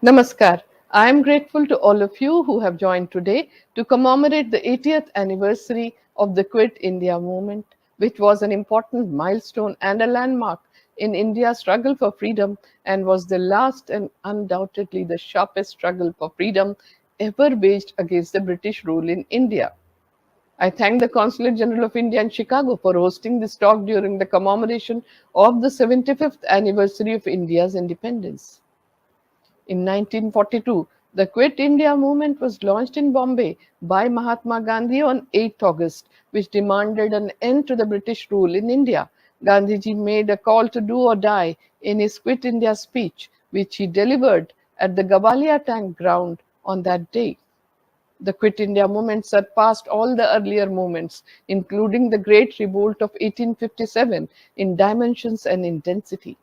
Namaskar. I am grateful to all of you who have joined today to commemorate the 80th anniversary of the Quit India movement, which was an important milestone and a landmark in India's struggle for freedom and was the last and undoubtedly the sharpest struggle for freedom ever waged against the British rule in India. I thank the Consulate General of India in Chicago for hosting this talk during the commemoration of the 75th anniversary of India's independence. In 1942, the Quit India movement was launched in Bombay by Mahatma Gandhi on 8th August, which demanded an end to the British rule in India. Gandhiji made a call to do or die in his Quit India speech, which he delivered at the Gabalia Tank ground on that day. The Quit India movement surpassed all the earlier movements, including the Great Revolt of 1857, in dimensions and intensity.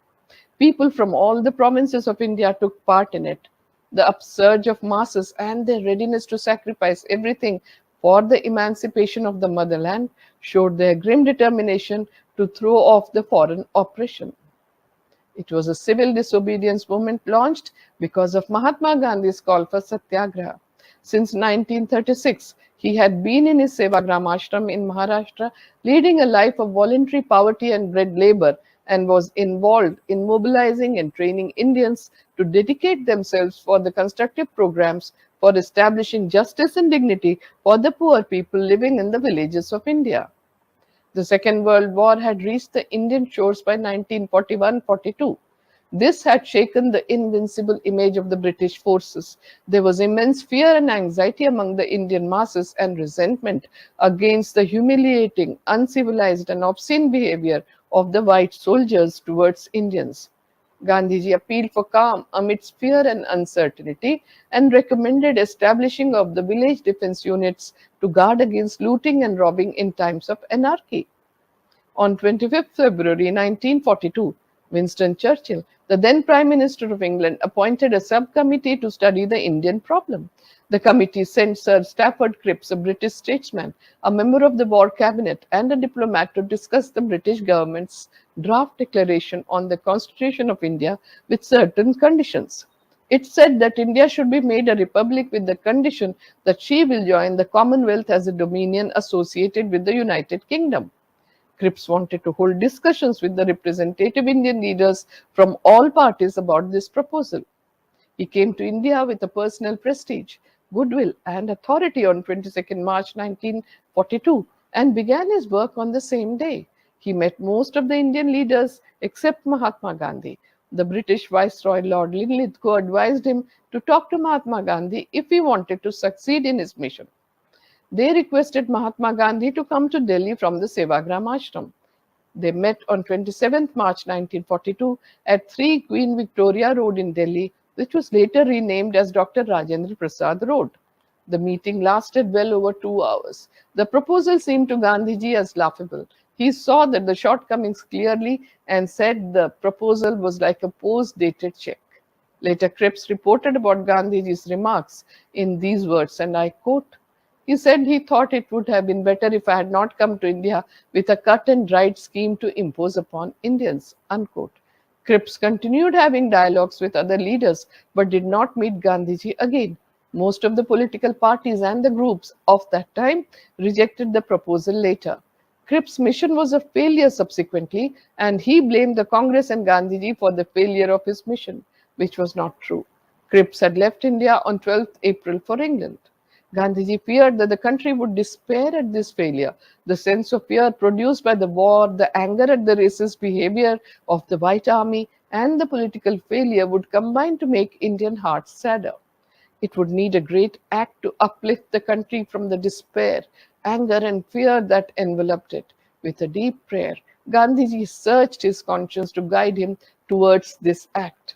People from all the provinces of India took part in it. The upsurge of masses and their readiness to sacrifice everything for the emancipation of the motherland showed their grim determination to throw off the foreign oppression. It was a civil disobedience movement launched because of Mahatma Gandhi's call for satyagraha. Since 1936, he had been in his Sevagram ashram in Maharashtra, leading a life of voluntary poverty and bread labor, and was involved in mobilizing and training Indians to dedicate themselves for the constructive programs for establishing justice and dignity for the poor people living in the villages of India. The Second World War had reached the Indian shores by 1941-42. This had shaken the invincible image of the British forces. There was immense fear and anxiety among the Indian masses and resentment against the humiliating, uncivilized, and obscene behavior of the white soldiers towards Indians. Gandhiji appealed for calm amidst fear and uncertainty and recommended establishing of the village defense units to guard against looting and robbing in times of anarchy. On 25th February 1942, Winston Churchill, the then Prime Minister of England, appointed a subcommittee to study the Indian problem. The committee sent Sir Stafford Cripps, a British statesman, a member of the War Cabinet, and a diplomat to discuss the British government's draft declaration on the Constitution of India with certain conditions. It said that India should be made a republic with the condition that she will join the Commonwealth as a dominion associated with the United Kingdom. Cripps wanted to hold discussions with the representative Indian leaders from all parties about this proposal. He came to India with a personal prestige, goodwill, and authority on 22nd March 1942 and began his work on the same day. He met most of the Indian leaders except Mahatma Gandhi. The British Viceroy Lord Linlithgow advised him to talk to Mahatma Gandhi if he wanted to succeed in his mission. They requested Mahatma Gandhi to come to Delhi from the Sevagram ashram. They met on 27th March 1942 at 3 Queen Victoria Road in Delhi, which was later renamed as Dr. Rajendra Prasad Road. The meeting lasted well over 2 hours. The proposal seemed to Gandhiji as laughable. He saw that the shortcomings clearly and said the proposal was like a post-dated check. Later, Cripps reported about Gandhiji's remarks in these words, and I quote, he said he thought it would have been better if I had not come to India with a cut and dried scheme to impose upon Indians. Unquote. Cripps continued having dialogues with other leaders but did not meet Gandhiji again. Most of the political parties and the groups of that time rejected the proposal later. Cripps' mission was a failure subsequently, and he blamed the Congress and Gandhiji for the failure of his mission, which was not true. Cripps had left India on 12th April for England. Gandhiji feared that the country would despair at this failure. The sense of fear produced by the war, the anger at the racist behavior of the White Army, and the political failure would combine to make Indian hearts sadder. It would need a great act to uplift the country from the despair, anger, and fear that enveloped it. With a deep prayer, Gandhiji searched his conscience to guide him towards this act.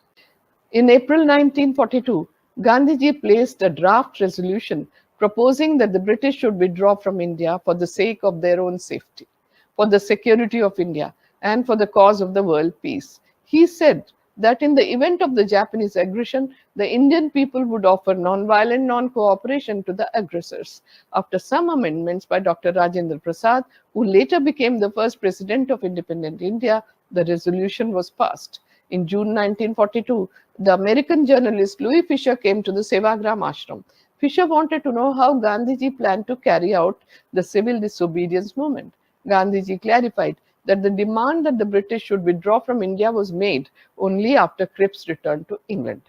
In April 1942, Gandhiji placed a draft resolution proposing that the British should withdraw from India for the sake of their own safety, for the security of India, and for the cause of the world peace. He said that in the event of the Japanese aggression, the Indian people would offer non-violent non-cooperation to the aggressors. After some amendments by Dr. Rajendra Prasad, who later became the first president of independent India, the resolution was passed. In June 1942, the American journalist Louis Fisher came to the Sevagram ashram. Fisher wanted to know how Gandhiji planned to carry out the civil disobedience movement. Gandhiji clarified that the demand that the British should withdraw from India was made only after Cripps returned to England.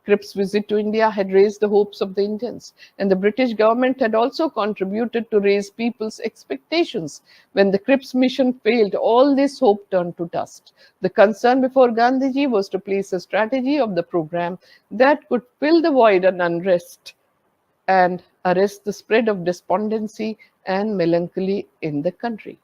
Cripps' visit to India had raised the hopes of the Indians, and the British government had also contributed to raise people's expectations. When the Cripps mission failed, all this hope turned to dust. The concern before Gandhiji was to place a strategy of the program that could fill the void and unrest and arrest the spread of despondency and melancholy in the country.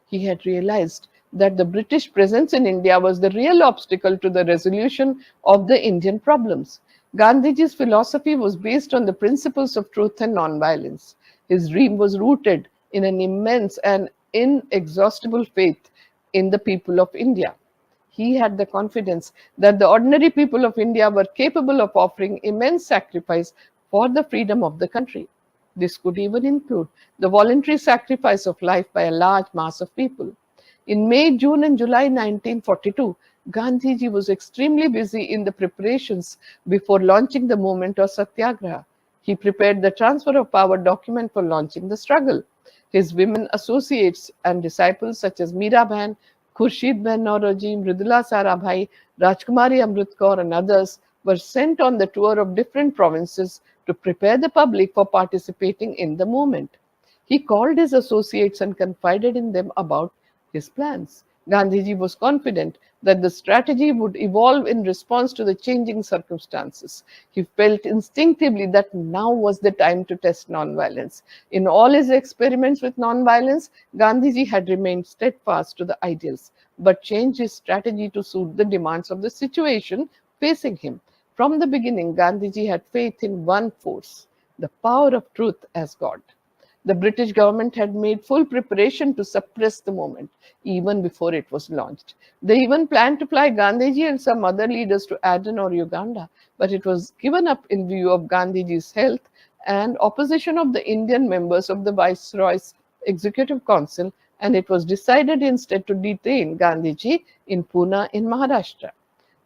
He had realized that the British presence in India was the real obstacle to the resolution of the Indian problems. Gandhiji's philosophy was based on the principles of truth and nonviolence. His dream was rooted in an immense and inexhaustible faith in the people of India. He had the confidence that the ordinary people of India were capable of offering immense sacrifice for the freedom of the country. This could even include the voluntary sacrifice of life by a large mass of people. In May, June, and July 1942, Gandhiji was extremely busy in the preparations before launching the movement of Satyagraha. He prepared the transfer of power document for launching the struggle. His women associates and disciples such as Meera Bain, Khurshid Bain Nauroji, Mridula Sarabhai, Rajkumari Amrit Kaur, and others were sent on the tour of different provinces to prepare the public for participating in the movement. He called his associates and confided in them about his plans. Gandhiji was confident that the strategy would evolve in response to the changing circumstances. He felt instinctively that now was the time to test nonviolence. In all his experiments with nonviolence, Gandhiji had remained steadfast to the ideals, but changed his strategy to suit the demands of the situation facing him. From the beginning, Gandhiji had faith in one force, the power of truth as God. The British government had made full preparation to suppress the movement even before it was launched. They even planned to fly Gandhiji and some other leaders to Aden or Uganda, but it was given up in view of Gandhiji's health and opposition of the Indian members of the Viceroy's Executive Council, and it was decided instead to detain Gandhiji in Pune in Maharashtra.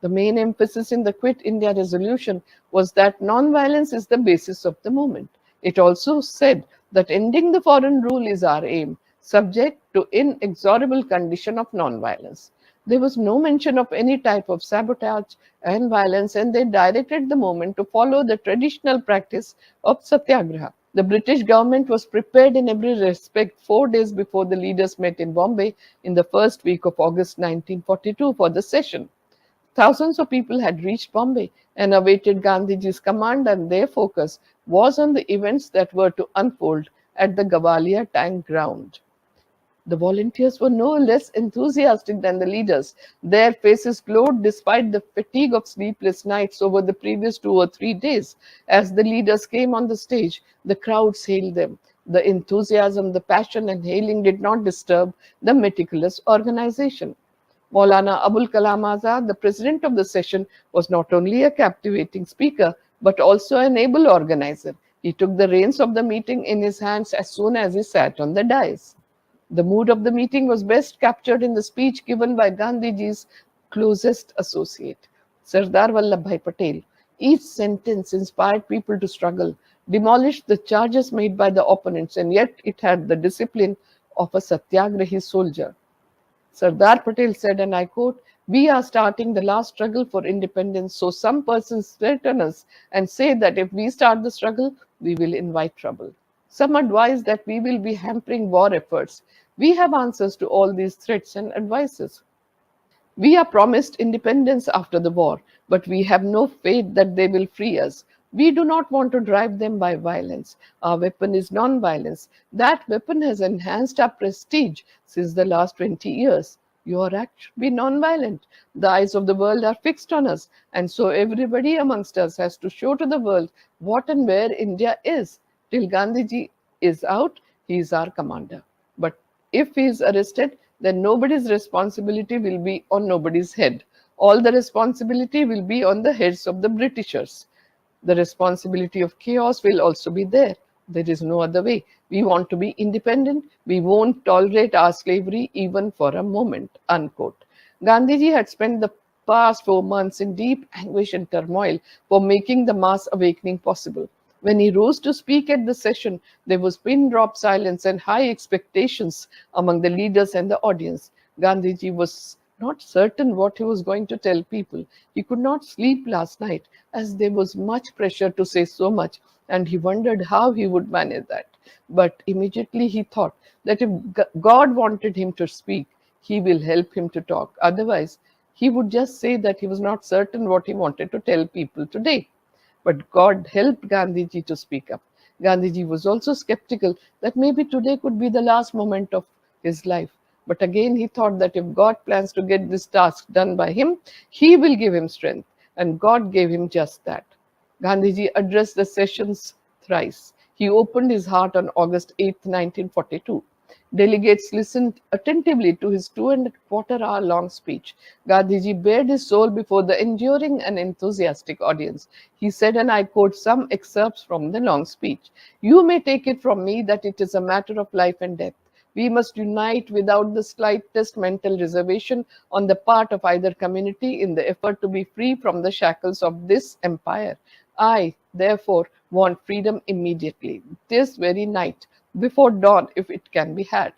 The main emphasis in the Quit India resolution was that non-violence is the basis of the movement. It also said that ending the foreign rule is our aim, subject to inexorable condition of non-violence. There was no mention of any type of sabotage and violence, and they directed the movement to follow the traditional practice of satyagraha. The British government was prepared in every respect 4 days before the leaders met in Bombay in the first week of August 1942 for the session. Thousands of people had reached Bombay and awaited Gandhiji's command, and their focus was on the events that were to unfold at the Gavalia Tank Ground. The volunteers were no less enthusiastic than the leaders. Their faces glowed despite the fatigue of sleepless nights over the previous 2 or 3 days. As the leaders came on the stage, the crowds hailed them. The enthusiasm, the passion, and hailing did not disturb the meticulous organization. Maulana Abul Kalam Azad, the president of the session, was not only a captivating speaker but also an able organizer. He took the reins of the meeting in his hands as soon as he sat on the dais. The mood of the meeting was best captured in the speech given by Gandhiji's closest associate, Sardar Vallabhbhai Patel. Each sentence inspired people to struggle, demolished the charges made by the opponents, and yet it had the discipline of a satyagrahi soldier. Sardar Patel said, and I quote, "We are starting the last struggle for independence, so some persons threaten us and say that if we start the struggle, we will invite trouble. Some advise that we will be hampering war efforts. We have answers to all these threats and advices. We are promised independence after the war, but we have no faith that they will free us. We do not want to drive them by violence. Our weapon is non-violence. That weapon has enhanced our prestige since the last 20 years. Your act should be non-violent. The eyes of the world are fixed on us, and so everybody amongst us has to show to the world what and where India is. Till Gandhiji is out, he is our commander. But if he is arrested, then nobody's responsibility will be on nobody's head. All the responsibility will be on the heads of the Britishers. The responsibility of chaos will also be there. There is no other way. We want to be independent. We won't tolerate our slavery even for a moment." Unquote. Gandhiji had spent the past 4 months in deep anguish and turmoil for making the mass awakening possible. When he rose to speak at the session, there was pin drop silence and high expectations among the leaders and the audience. Gandhiji was not certain what he was going to tell people. He could not sleep last night as there was much pressure to say so much, and he wondered how he would manage that. But immediately he thought that if God wanted him to speak, he will help him to talk. Otherwise, he would just say that he was not certain what he wanted to tell people today. But God helped Gandhiji to speak up. Gandhiji was also skeptical that maybe today could be the last moment of his life. But again, he thought that if God plans to get this task done by him, he will give him strength. And God gave him just that. Gandhiji addressed the sessions thrice. He opened his heart on August 8, 1942. Delegates listened attentively to his 2.25 hour long speech. Gandhiji bared his soul before the enduring and enthusiastic audience. He said, and I quote some excerpts from the long speech: "You may take it from me that it is a matter of life and death. We must unite without the slightest mental reservation on the part of either community in the effort to be free from the shackles of this empire. I, therefore, want freedom immediately, this very night, before dawn, if it can be had.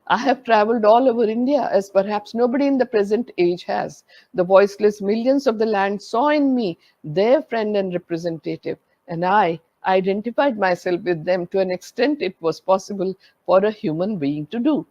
I have traveled all over India, as perhaps nobody in the present age has. The voiceless millions of the land saw in me their friend and representative, and I identified myself with them to an extent it was possible for a human being to do.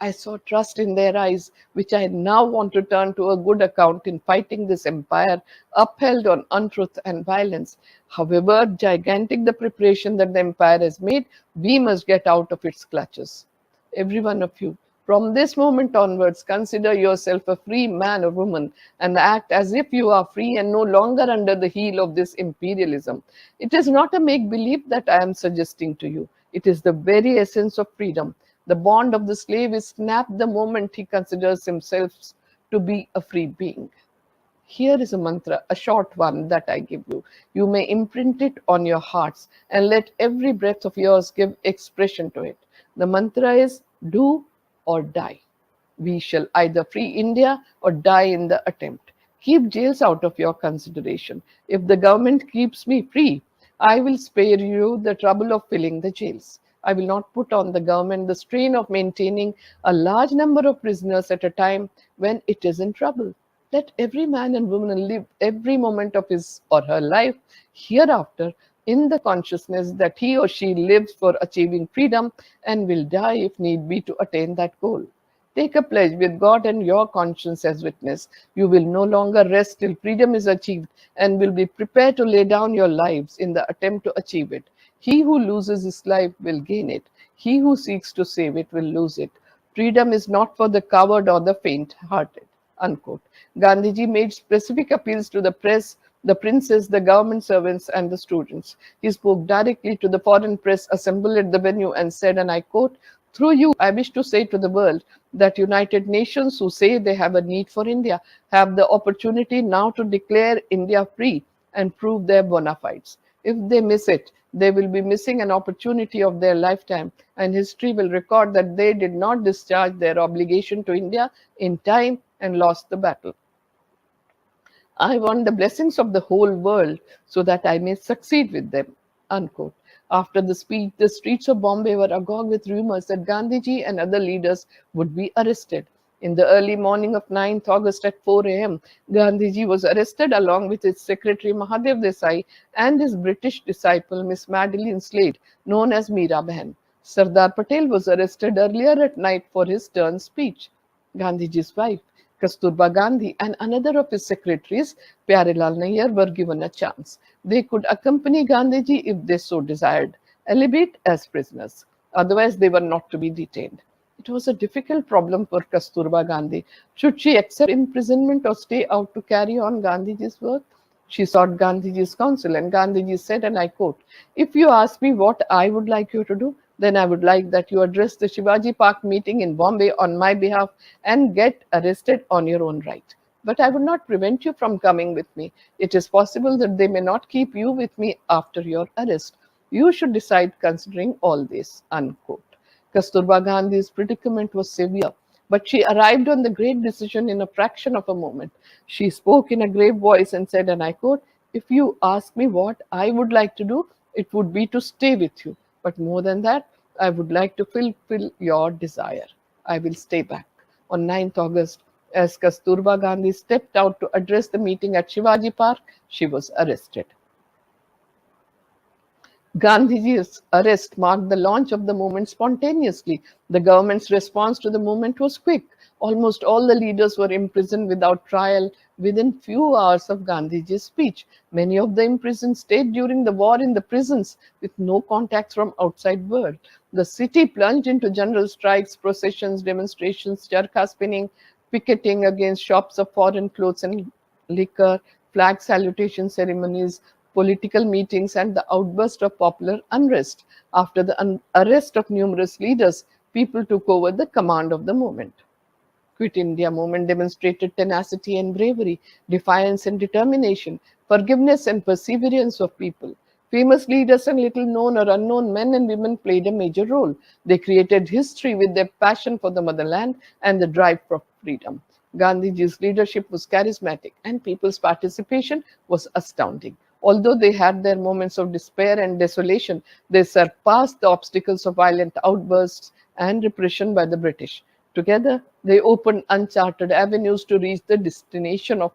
I saw trust in their eyes, which I now want to turn to a good account in fighting this empire upheld on untruth and violence. However gigantic the preparation that the empire has made, we must get out of its clutches. Every one of you, from this moment onwards, consider yourself a free man or woman and act as if you are free and no longer under the heel of this imperialism. It is not a make believe that I am suggesting to you, it is the very essence of freedom. The bond of the slave is snapped the moment he considers himself to be a free being. Here is a mantra, a short one that I give you. You may imprint it on your hearts and let every breath of yours give expression to it. The mantra is do or die. We shall either free India or die in the attempt. Keep jails out of your consideration. If the government keeps me free, I will spare you the trouble of filling the jails. I will not put on the government the strain of maintaining a large number of prisoners at a time when it is in trouble. Let every man and woman live every moment of his or her life hereafter in the consciousness that he or she lives for achieving freedom and will die if need be to attain that goal. Take a pledge with God and your conscience as witness. You will no longer rest till freedom is achieved and will be prepared to lay down your lives in the attempt to achieve it. He who loses his life will gain it. He who seeks to save it will lose it. Freedom is not for the coward or the faint-hearted. Unquote. Gandhiji made specific appeals to the press, the princes, the government servants, and the students. He spoke directly to the foreign press assembled at the venue and said, and I quote, through you, I wish to say to the world that United Nations who say they have a need for India have the opportunity now to declare India free and prove their bona fides. If they miss it, they will be missing an opportunity of their lifetime, and history will record that they did not discharge their obligation to India in time and lost the battle. I want the blessings of the whole world so that I may succeed with them. Unquote. After the speech, the streets of Bombay were agog with rumors that Gandhiji and other leaders would be arrested. In the early morning of 9th August at 4 a.m., Gandhiji was arrested along with his secretary Mahadev Desai and his British disciple Miss Madeline Slade, known as Meera Bahan. Sardar Patel was arrested earlier at night for his turn speech. Gandhiji's wife, Kasturba Gandhi, and another of his secretaries, Pyarelal Nayyar, were given a chance. They could accompany Gandhiji if they so desired, albeit as prisoners. Otherwise, they were not to be detained. It was a difficult problem for Kasturba Gandhi. Should she accept imprisonment or stay out to carry on Gandhiji's work? She sought Gandhiji's counsel, and Gandhiji said, and I quote, if you ask me what I would like you to do, then I would like that you address the Shivaji Park meeting in Bombay on my behalf and get arrested on your own right. But I would not prevent you from coming with me. It is possible that they may not keep you with me after your arrest. You should decide considering all this. Unquote. Kasturba Gandhi's predicament was severe. but she arrived on the great decision in a fraction of a moment. She spoke in a grave voice and said, and I quote, "If you ask me what I would like to do, it would be to stay with you. But more than that, I would like to fulfill your desire. I will stay back." On 9th August, as Kasturba Gandhi stepped out to address the meeting at Shivaji Park, she was arrested. Gandhiji's arrest marked the launch of the movement spontaneously. The government's response to the movement was quick. Almost all the leaders were imprisoned without trial within few hours of Gandhiji's speech. Many of the imprisoned stayed during the war in the prisons with no contacts from outside world. The city plunged into general strikes, processions, demonstrations, charkha spinning, picketing against shops of foreign clothes and liquor, flag salutation ceremonies, political meetings, and the outburst of popular unrest. After the arrest of numerous leaders, people took over the command of the movement. Quit India movement demonstrated tenacity and bravery, defiance and determination, forgiveness and perseverance of people. Famous leaders and little known or unknown men and women played a major role. They created history with their passion for the motherland and the drive for freedom. Gandhiji's leadership was charismatic and people's participation was astounding. Although they had their moments of despair and desolation, they surpassed the obstacles of violent outbursts and repression by the British. Together, they opened uncharted avenues to reach the destination of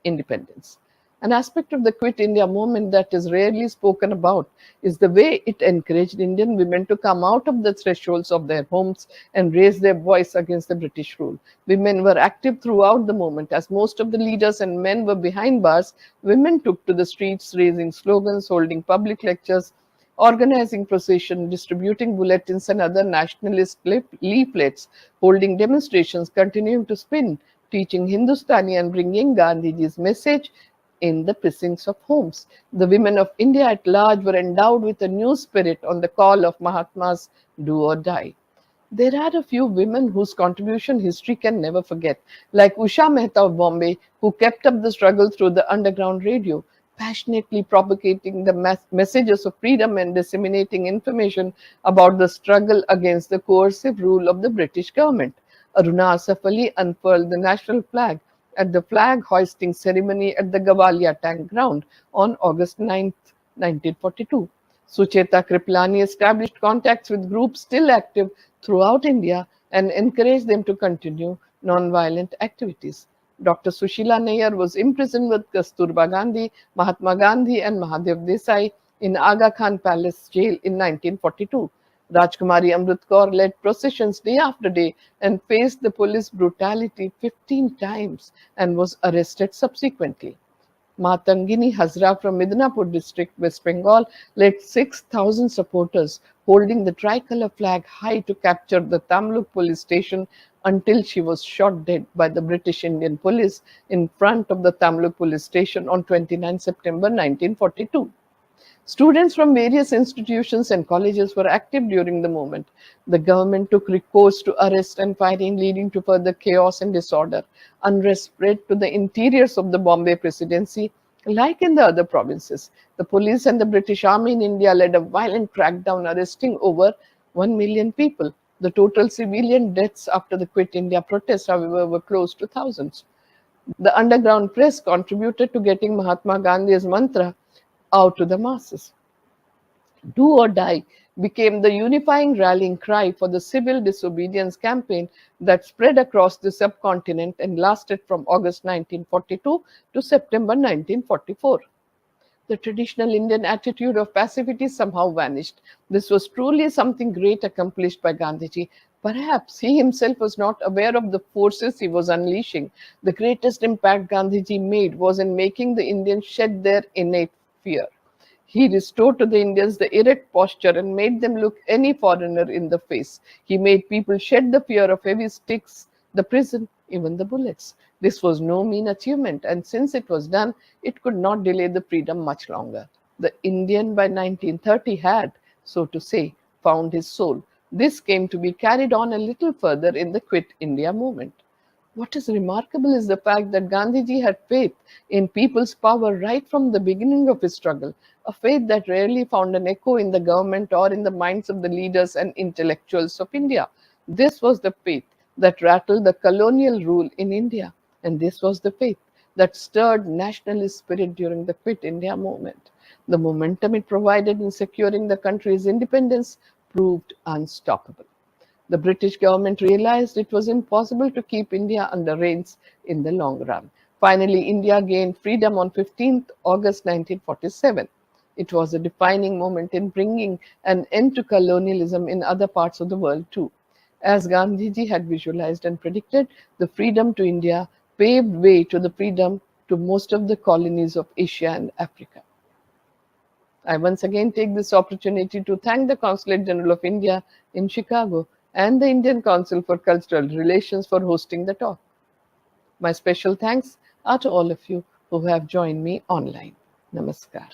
independence. An aspect of the Quit India movement that is rarely spoken about is the way it encouraged Indian women to come out of the thresholds of their homes and raise their voice against the British rule. Women were active throughout the movement. As most of the leaders and men were behind bars, women took to the streets, raising slogans, holding public lectures, organizing processions, distributing bulletins and other nationalist leaflets, holding demonstrations, continuing to spin, teaching Hindustani and bringing Gandhiji's message in the precincts of homes. The women of India at large were endowed with a new spirit on the call of Mahatma's do or die. There are a few women whose contribution history can never forget, like Usha Mehta of Bombay, who kept up the struggle through the underground radio, passionately propagating the messages of freedom and disseminating information about the struggle against the coercive rule of the British government. Aruna Asaf Ali unfurled the national flag at the flag hoisting ceremony at the Gavalia Tank Ground on August 9, 1942. Sucheta Kriplani established contacts with groups still active throughout India and encouraged them to continue non-violent activities. Dr. Sushila Nair was imprisoned with Kasturba Gandhi, Mahatma Gandhi, and Mahadev Desai in Aga Khan Palace jail in 1942. Rajkumari Amrit Kaur led processions day after day and faced the police brutality 15 times and was arrested subsequently. Matangini Hazra from Midnapur district, West Bengal, led 6,000 supporters holding the tricolour flag high to capture the Tamluk police station until she was shot dead by the British Indian police in front of the Tamluk police station on 29 September 1942. Students from various institutions and colleges were active during the movement. The government took recourse to arrest and firing, leading to further chaos and disorder. Unrest spread to the interiors of the Bombay Presidency, like in the other provinces. The police and the British Army in India led a violent crackdown, arresting over 1 million people. The total civilian deaths after the Quit India protests, however, were close to thousands. The underground press contributed to getting Mahatma Gandhi's mantra out to the masses. Do or die became the unifying rallying cry for the civil disobedience campaign that spread across the subcontinent and lasted from August 1942 to September 1944. The traditional Indian attitude of passivity somehow vanished. This was truly something great accomplished by Gandhiji. Perhaps he himself was not aware of the forces he was unleashing. The greatest impact Gandhiji made was in making the Indians shed their innate fear. He restored to the Indians the erect posture and made them look any foreigner in the face. He made people shed the fear of heavy sticks, the prison, even the bullets. This was no mean achievement, and since it was done, it could not delay the freedom much longer. The Indian by 1930 had, so to say, found his soul. This came to be carried on a little further in the Quit India movement. What is remarkable is the fact that Gandhiji had faith in people's power right from the beginning of his struggle, a faith that rarely found an echo in the government or in the minds of the leaders and intellectuals of India. This was the faith that rattled the colonial rule in India. And this was the faith that stirred nationalist spirit during the Quit India movement. The momentum it provided in securing the country's independence proved unstoppable. The British government realized it was impossible to keep India under reins in the long run. Finally, India gained freedom on 15th August 1947. It was a defining moment in bringing an end to colonialism in other parts of the world too. As Gandhiji had visualized and predicted, the freedom to India paved way to the freedom to most of the colonies of Asia and Africa. I once again take this opportunity to thank the Consulate General of India in Chicago and the Indian Council for Cultural Relations for hosting the talk. My special thanks are to all of you who have joined me online. Namaskar.